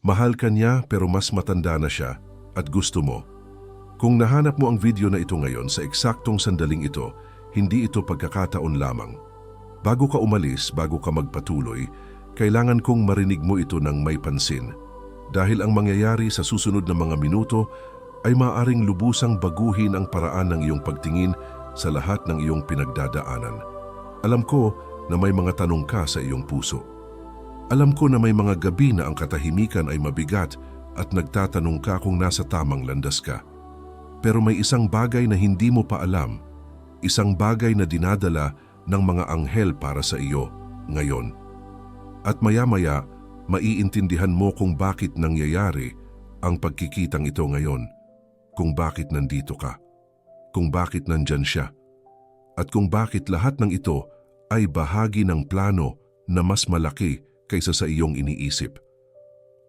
Mahal ka niya pero mas matanda na siya at gusto mo. Kung nahanap mo ang video na ito ngayon sa eksaktong sandaling ito, hindi ito pagkakataon lamang. Bago ka umalis, bago ka magpatuloy, kailangan kong marinig mo ito ng may pansin. Dahil ang mangyayari sa susunod na mga minuto ay maaaring lubusang baguhin ang paraan ng iyong pagtingin sa lahat ng iyong pinagdadaanan. Alam ko na may mga tanong ka sa iyong puso. Alam ko na may mga gabi na ang katahimikan ay mabigat at nagtatanong ka kung nasa tamang landas ka. Pero may isang bagay na hindi mo pa alam, isang bagay na dinadala ng mga anghel para sa iyo ngayon. At maya-maya, maiintindihan mo kung bakit nangyayari ang pagkikitang ito ngayon, kung bakit nandito ka, kung bakit nandyan siya, at kung bakit lahat ng ito ay bahagi ng plano na mas malaki kaysa sa iyong iniisip.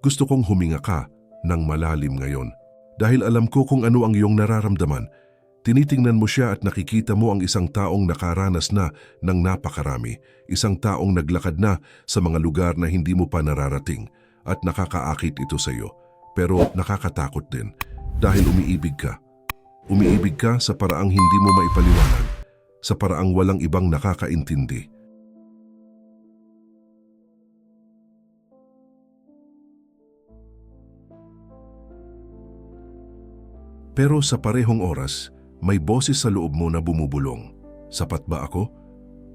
Gusto kong huminga ka ng malalim ngayon dahil alam ko kung ano ang iyong nararamdaman. Tinitingnan mo siya at nakikita mo ang isang taong nakaranas na ng napakarami, isang taong naglakad na sa mga lugar na hindi mo pa nararating at nakakaakit ito sa iyo. Pero nakakatakot din dahil umiibig ka. Umiibig ka sa paraang hindi mo maipaliwanag, sa paraang walang ibang nakakaintindi. Pero sa parehong oras, may boses sa loob mo na bumubulong. Sapat ba ako?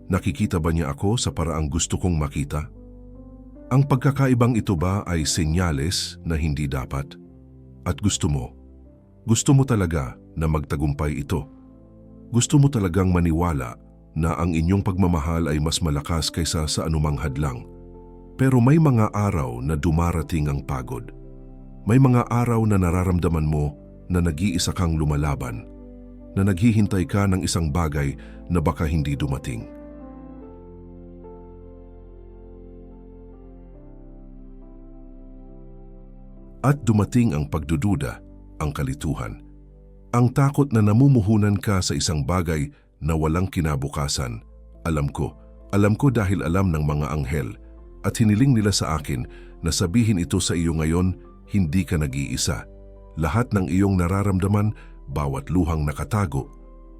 Nakikita ba niya ako sa paraang gusto kong makita? Ang pagkakaibang ito ba ay senyales na hindi dapat? At gusto mo talaga na magtagumpay ito. Gusto mo talagang maniwala na ang inyong pagmamahal ay mas malakas kaysa sa anumang hadlang. Pero may mga araw na dumarating ang pagod. May mga araw na nararamdaman mo na nag-iisa kang lumalaban, na naghihintay ka ng isang bagay na baka hindi dumating. At dumating ang pagdududa, ang kalituhan. Ang takot na namumuhunan ka sa isang bagay na walang kinabukasan. Alam ko dahil alam ng mga anghel at hiniling nila sa akin na sabihin ito sa iyo ngayon, hindi ka nag-iisa. Lahat ng iyong nararamdaman, bawat luhang nakatago,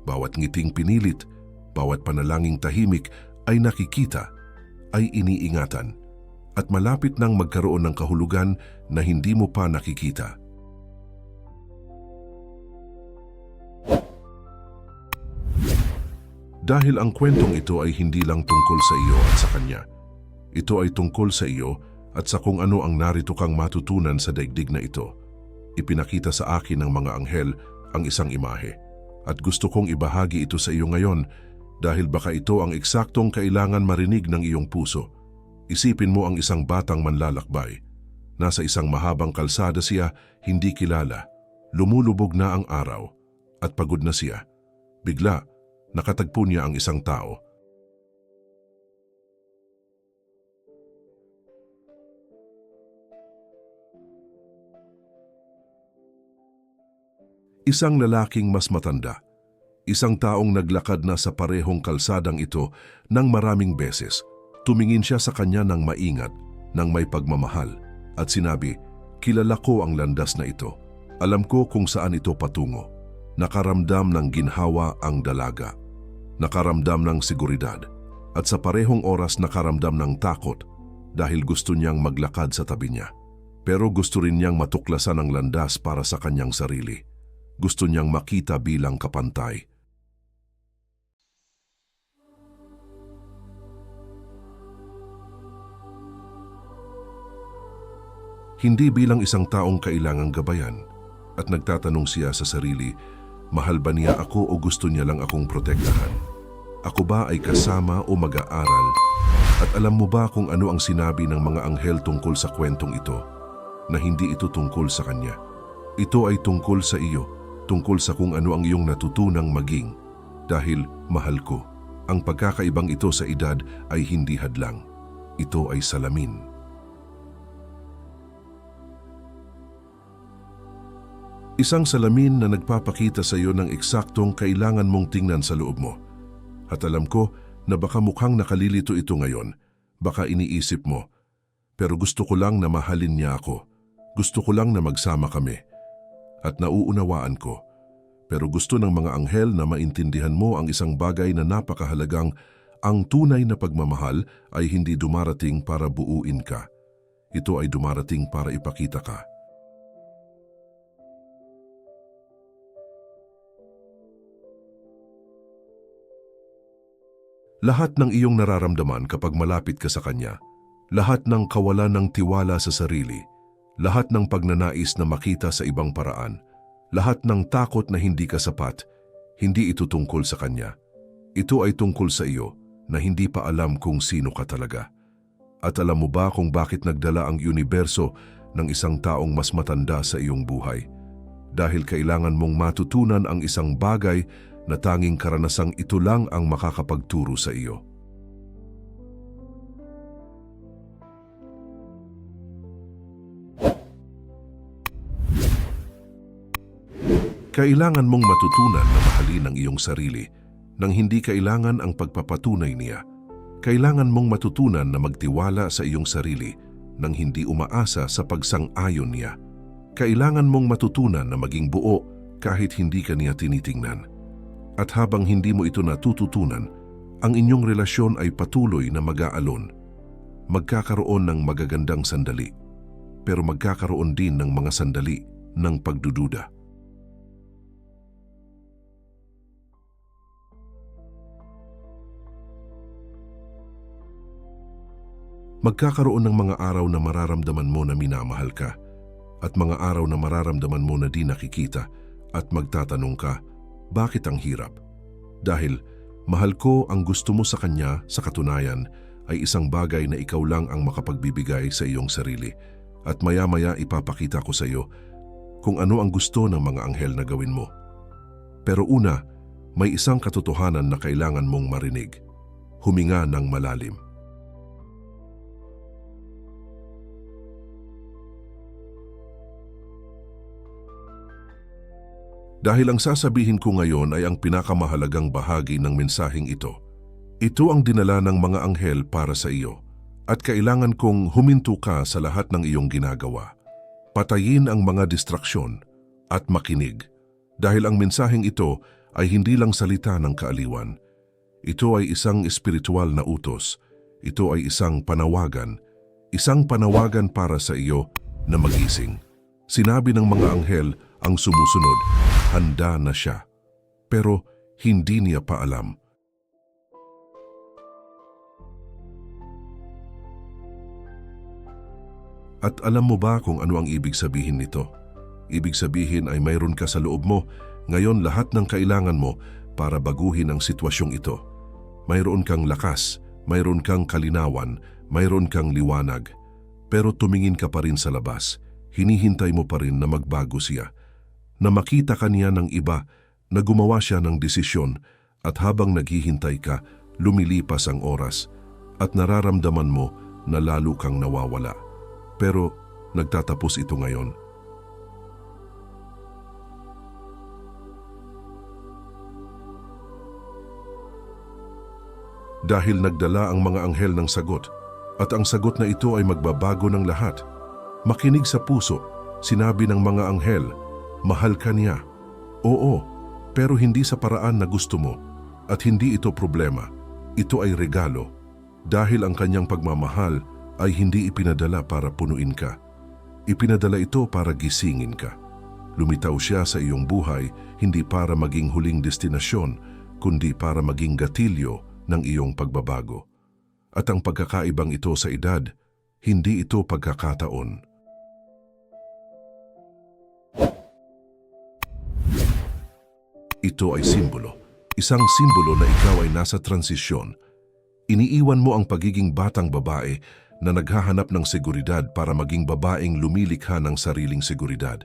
bawat ngiting pinilit, bawat panalangin tahimik ay nakikita, ay iniingatan, at malapit nang magkaroon ng kahulugan na hindi mo pa nakikita. Dahil ang kwentong ito ay hindi lang tungkol sa iyo at sa kanya. Ito ay tungkol sa iyo at sa kung ano ang narito kang matutunan sa daigdig na ito. Ipinakita sa akin ng mga anghel ang isang imahe. At gusto kong ibahagi ito sa iyo ngayon dahil baka ito ang eksaktong kailangan marinig ng iyong puso. Isipin mo ang isang batang manlalakbay. Nasa isang mahabang kalsada siya, hindi kilala. Lumulubog na ang araw at pagod na siya. Bigla, nakatagpo niya ang isang tao. Isang lalaking mas matanda. Isang taong naglakad na sa parehong kalsadang ito ng maraming beses. Tumingin siya sa kanya ng maingat, ng may pagmamahal, at sinabi, "Kilala ko ang landas na ito. Alam ko kung saan ito patungo." Nakaramdam ng ginhawa ang dalaga. Nakaramdam ng seguridad. At sa parehong oras nakaramdam ng takot dahil gusto niyang maglakad sa tabi niya. Pero gusto rin niyang matuklasan ang landas para sa kanyang sarili. Gusto niyang makita bilang kapantay. Hindi bilang isang taong kailangang gabayan, at nagtatanong siya sa sarili, mahal ba niya ako o gusto niya lang akong protektahan? Ako ba ay kasama o mag-aaral? At alam mo ba kung ano ang sinabi ng mga anghel tungkol sa kwentong ito? Na hindi ito tungkol sa kanya. Ito ay tungkol sa iyo, tungkol sa kung ano ang iyong natutunang maging. Dahil mahal ko, ang pagkakaibang ito sa edad ay hindi hadlang. Ito ay salamin. Isang salamin na nagpapakita sa iyo ng eksaktong kailangan mong tingnan sa loob mo. At alam ko na baka mukhang nakalilito ito ngayon, baka iniisip mo, pero gusto ko lang na mahalin niya ako. Gusto ko lang na magsama kami. At nauunawaan ko. Pero gusto ng mga anghel na maintindihan mo ang isang bagay na napakahalagang ang tunay na pagmamahal ay hindi dumarating para buuin ka. Ito ay dumarating para ipakita ka. Lahat ng iyong nararamdaman kapag malapit ka sa Kanya, lahat ng kawalan ng tiwala sa sarili, lahat ng pagnanais na makita sa ibang paraan, lahat ng takot na hindi ka sapat, hindi ito tungkol sa Kanya. Ito ay tungkol sa iyo na hindi pa alam kung sino ka talaga. At alam mo ba kung bakit nagdala ang universo ng isang taong mas matanda sa iyong buhay? Dahil kailangan mong matutunan ang isang bagay na tanging karanasang ito lang ang makakapagturo sa iyo. Kailangan mong matutunan na mahalin ang iyong sarili nang hindi kailangan ang pagpapatunay niya. Kailangan mong matutunan na magtiwala sa iyong sarili nang hindi umaasa sa pagsang-ayon niya. Kailangan mong matutunan na maging buo kahit hindi ka niya tinitingnan. At habang hindi mo ito natututunan, ang inyong relasyon ay patuloy na mag-aalon. Magkakaroon ng magagandang sandali, pero magkakaroon din ng mga sandali ng pagdududa. Magkakaroon ng mga araw na mararamdaman mo na minamahal ka, at mga araw na mararamdaman mo na di nakikita, at magtatanong ka, bakit ang hirap? Dahil mahal ko ang gusto mo sa Kanya sa katunayan ay isang bagay na ikaw lang ang makapagbibigay sa iyong sarili. At maya-maya ipapakita ko sa iyo kung ano ang gusto ng mga anghel na gawin mo. Pero una, may isang katotohanan na kailangan mong marinig. Huminga ng malalim. Dahil ang sasabihin ko ngayon ay ang pinakamahalagang bahagi ng mensaheng ito. Ito ang dinala ng mga anghel para sa iyo. At kailangan kong huminto ka sa lahat ng iyong ginagawa. Patayin ang mga distraksyon at makinig. Dahil ang mensaheng ito ay hindi lang salita ng kaaliwan. Ito ay isang espiritual na utos. Ito ay isang panawagan. Isang panawagan para sa iyo na magising. Sinabi ng mga anghel ang sumusunod, handa na siya. Pero hindi niya pa alam. At alam mo ba kung ano ang ibig sabihin nito? Ibig sabihin ay mayroon ka sa loob mo ngayon lahat ng kailangan mo para baguhin ang sitwasyong ito. Mayroon kang lakas, mayroon kang kalinawan, mayroon kang liwanag. Pero tumingin ka pa rin sa labas. Hinihintay mo pa rin na magbago siya. Na makita ka niya ng iba, na gumawa siya ng desisyon at habang naghihintay ka, lumilipas ang oras at nararamdaman mo na lalo kang nawawala. Pero nagtatapos ito ngayon. Dahil nagdala ang mga anghel ng sagot at ang sagot na ito ay magbabago ng lahat. Makinig sa puso, sinabi ng mga anghel, mahal ka niya. Oo, pero hindi sa paraan na gusto mo at hindi ito problema. Ito ay regalo dahil ang kanyang pagmamahal ay hindi ipinadala para punuin ka. Ipinadala ito para gisingin ka. Lumitaw siya sa iyong buhay hindi para maging huling destinasyon kundi para maging gatilyo ng iyong pagbabago. At ang pagkakaibang ito sa edad, hindi ito pagkakataon. Ito ay simbolo. Isang simbolo na ikaw ay nasa transisyon. Iniiwan mo ang pagiging batang babae na naghahanap ng seguridad para maging babaeng lumilikha ng sariling seguridad.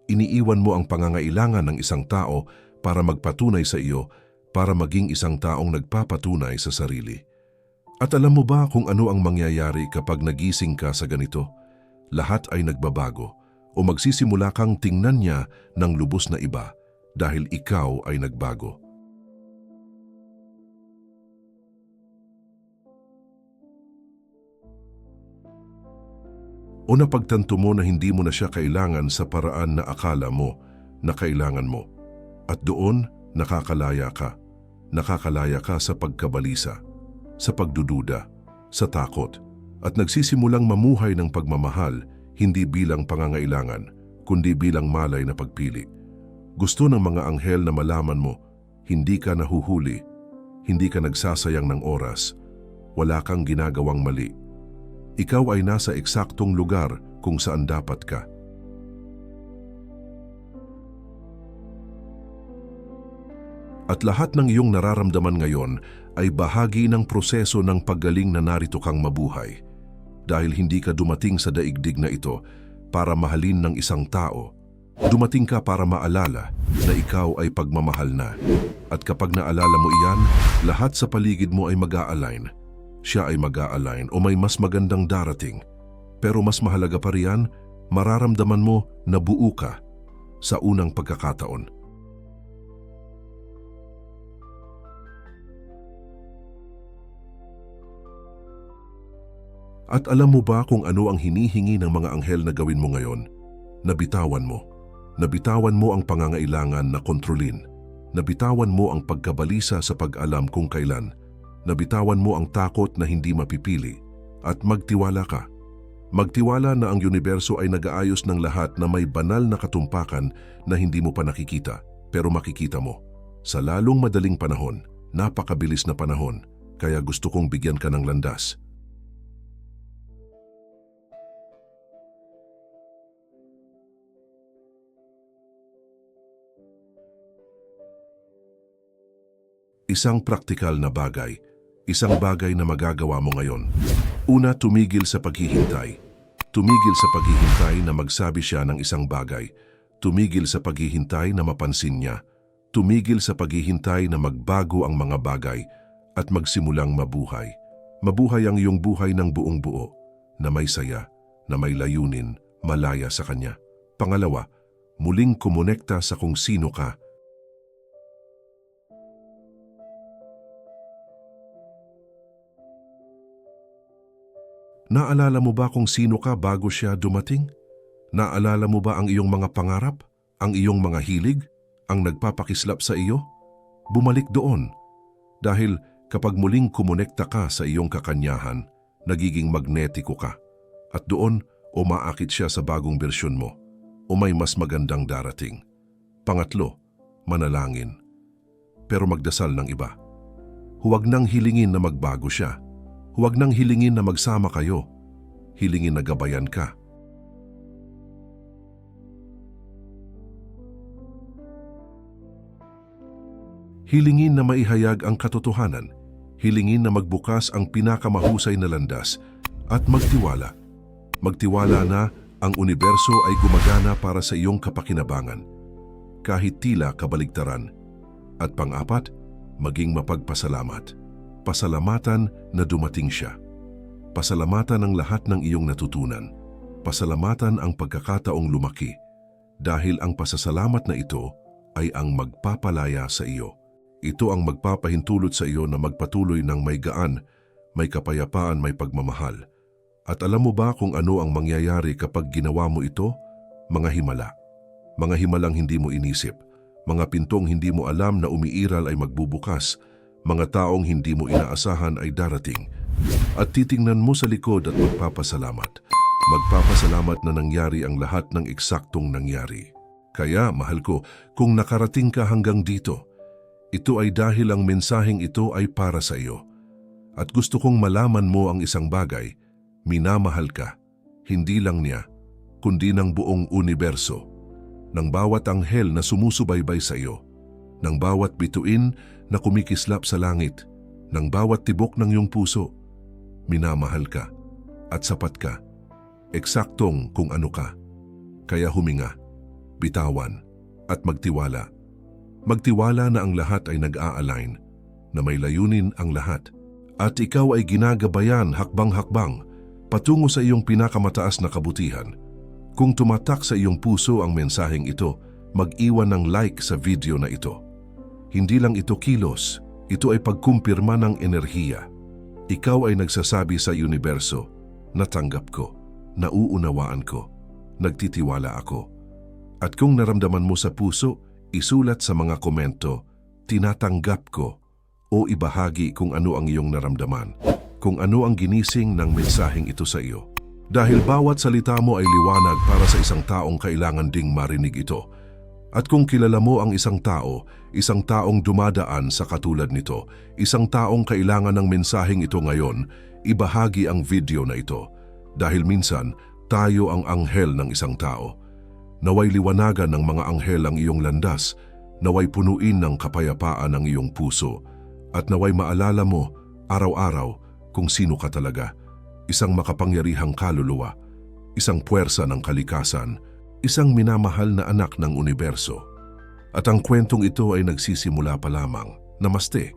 Iniiwan mo ang pangangailangan ng isang tao para magpatunay sa iyo, para maging isang taong nagpapatunay sa sarili. At alam mo ba kung ano ang mangyayari kapag nagising ka sa ganito? Lahat ay nagbabago o magsisimula kang tingnan niya ng lubos na iba. Dahil ikaw ay nagbago. O napagtanto mo na hindi mo na siya kailangan sa paraan na akala mo na kailangan mo. At doon, nakakalaya ka. Nakakalaya ka sa pagkabalisa, sa pagdududa, sa takot, at nagsisimulang mamuhay ng pagmamahal hindi bilang pangangailangan, kundi bilang malay na pagpili. Gusto ng mga anghel na malaman mo, hindi ka nahuhuli, hindi ka nagsasayang ng oras, wala kang ginagawang mali. Ikaw ay nasa eksaktong lugar kung saan dapat ka. At lahat ng iyong nararamdaman ngayon ay bahagi ng proseso ng paggaling na narito kang mabuhay. Dahil hindi ka dumating sa daigdig na ito para mahalin ng isang tao. Dumating ka para maalala na ikaw ay pagmamahal na. At kapag naalala mo iyan, lahat sa paligid mo ay mag-a-align. Siya ay mag-a-align o may mas magandang darating. Pero mas mahalaga pa riyan, mararamdaman mo na buo ka sa unang pagkakataon. At alam mo ba kung ano ang hinihingi ng mga anghel na gawin mo ngayon? Nabitawan mo. Nabitawan mo ang pangangailangan na kontrolin. Nabitawan mo ang pagkabalisa sa pag-alam kung kailan. Nabitawan mo ang takot na hindi mapipili. At magtiwala ka. Magtiwala na ang universo ay nag-aayos ng lahat na may banal na katumpakan na hindi mo pa nakikita, pero makikita mo. Sa lalong madaling panahon, napakabilis na panahon, kaya gusto kong bigyan ka ng landas. Isang praktikal na bagay, isang bagay na magagawa mo ngayon. Una, tumigil sa paghihintay. Tumigil sa paghihintay na magsabi siya ng isang bagay. Tumigil sa paghihintay na mapansin niya. Tumigil sa paghihintay na magbago ang mga bagay at magsimulang mabuhay. Mabuhay ang iyong buhay ng buong buo, na may saya, na may layunin, malaya sa kanya. Pangalawa, muling kumonekta sa kung sino ka. Naalala mo ba kung sino ka bago siya dumating? Naalala mo ba ang iyong mga pangarap, ang iyong mga hilig, ang nagpapakislap sa iyo? Bumalik doon. Dahil kapag muling kumonekta ka sa iyong kakanyahan, nagiging magnetiko ka. At doon, umaakit siya sa bagong bersyon mo, o may mas magandang darating. Pangatlo, manalangin. Pero magdasal ng iba. Huwag nang hilingin na magbago siya. Huwag nang hilingin na magsama kayo. Hilingin na gabayan ka. Hilingin na maihayag ang katotohanan. Hilingin na magbukas ang pinakamahusay na landas at magtiwala. Magtiwala na ang universo ay gumagana para sa iyong kapakinabangan, kahit tila kabaligtaran. At pang-apat, maging mapagpasalamat. Pasalamatan na dumating siya. Pasalamatan ang lahat ng iyong natutunan. Pasalamatan ang pagkakataong lumaki. Dahil ang pasasalamat na ito ay ang magpapalaya sa iyo. Ito ang magpapahintulot sa iyo na magpatuloy ng may gaan, may kapayapaan, may pagmamahal. At alam mo ba kung ano ang mangyayari kapag ginawa mo ito? Mga himala. Mga himalang hindi mo inisip. Mga pintong hindi mo alam na umiiral ay magbubukas. Mga taong hindi mo inaasahan ay darating. At titingnan mo sa likod at magpapasalamat. Magpapasalamat na nangyari ang lahat ng eksaktong nangyari. Kaya, mahal ko, kung nakarating ka hanggang dito, ito ay dahil ang mensaheng ito ay para sa iyo. At gusto kong malaman mo ang isang bagay, minamahal ka, hindi lang niya, kundi ng buong universo. Ng bawat anghel na sumusubaybay sa iyo, ng bawat bituin na kumikislap sa langit, ng bawat tibok ng iyong puso, minamahal ka at sapat ka, eksaktong kung ano ka. Kaya huminga, bitawan at magtiwala. Magtiwala na ang lahat ay nag-a-align, na may layunin ang lahat. At ikaw ay ginagabayan hakbang-hakbang patungo sa iyong pinakamataas na kabutihan. Kung tumatak sa iyong puso ang mensaheng ito, mag-iwan ng like sa video na ito. Hindi lang ito kilos, ito ay pagkumpirma ng enerhiya. Ikaw ay nagsasabi sa universo, natanggap ko. nauunawaan ko, nagtitiwala ako. At kung naramdaman mo sa puso, isulat sa mga komento, tinatanggap ko, o ibahagi kung ano ang iyong naramdaman, kung ano ang ginising ng mensaheng ito sa iyo. Dahil bawat salita mo ay liwanag para sa isang taong kailangan ding marinig ito. At kung kilala mo ang isang taong dumadaan sa katulad nito, isang taong kailangan ng mensaheng ito ngayon, ibahagi ang video na ito. Dahil minsan, tayo ang anghel ng isang tao. Naway liwanagan ng mga anghel ang iyong landas, naway punuin ng kapayapaan ang iyong puso, at naway maalala mo, araw-araw, kung sino ka talaga. Isang makapangyarihang kaluluwa, isang puwersa ng kalikasan, isang minamahal na anak ng universo. At ang kwentong ito ay nagsisimula pa lamang. Namaste.